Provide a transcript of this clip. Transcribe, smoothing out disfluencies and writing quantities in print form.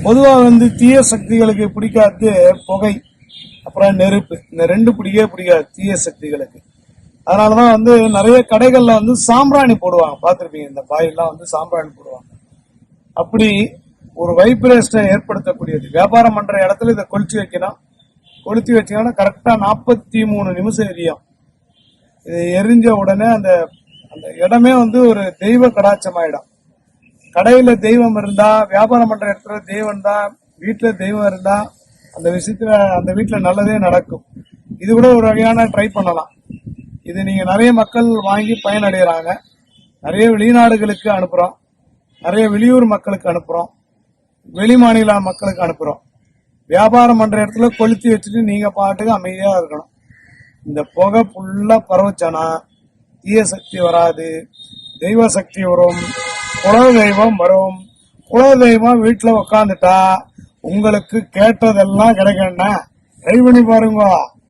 பொதுவா தீய சக்திகளுக்கு பிடிக்காது புகை, அப்புறம் நெருப்பு. இந்த ரெண்டு பிடிக்காது தீய சக்திகளுக்கு. அதனாலதான் நிறைய கடைகள்ல சாம்பிராணி போடுவாங்க, பாத்திருப்பீங்க. இந்த பாயெல்லாம் சாம்பிராணி போடுவாங்க. அப்படி ஒரு வைப்ரேஷனை ஏற்படுத்தக்கூடியது. வியாபாரம் பண்ற இடத்துல இதை கொளுத்தி வைக்கணும். கொளுத்தி வச்சீங்கன்னா கரெக்டா 43 நிமிஷம் எரியும். இது எரிஞ்ச உடனே அந்த அந்த இடமே ஒரு தெய்வ கடாட்சம் ஆயிடும். கடையில தெய்வம் இருந்தா, வியாபாரம் பண்ற இடத்துல தெய்வம் இருந்தா, வீட்டுல தெய்வம் இருந்தா அந்த விஷயத்துல அந்த வீட்டுல நல்லதே நடக்கும். இது கூட ஒரு வகையான ட்ரை பண்ணலாம். இது நீங்க நிறைய மக்கள் வாங்கி பயனடைகிறாங்க. நிறைய வெளிநாடுகளுக்கு அனுப்புறோம், நிறைய வெளியூர் மக்களுக்கு அனுப்புறோம், வெளி மாநில மக்களுக்கு அனுப்புறோம். வியாபாரம் பண்ற இடத்துல கொளுத்தி வச்சுட்டு நீங்க பாட்டுக்கு அமைதியா இருக்கணும். இந்த புகை ஃபுல்லா பரவச்சானா தீய சக்தி வராது, தெய்வ சக்தி வரும், குல தெய்வம் வரும். குல தெய்வம் வீட்டுல உக்காந்துட்டா உங்களுக்கு கேட்டதெல்லாம் கிடைக்கணும். ட்ரை பண்ணி பாருங்க.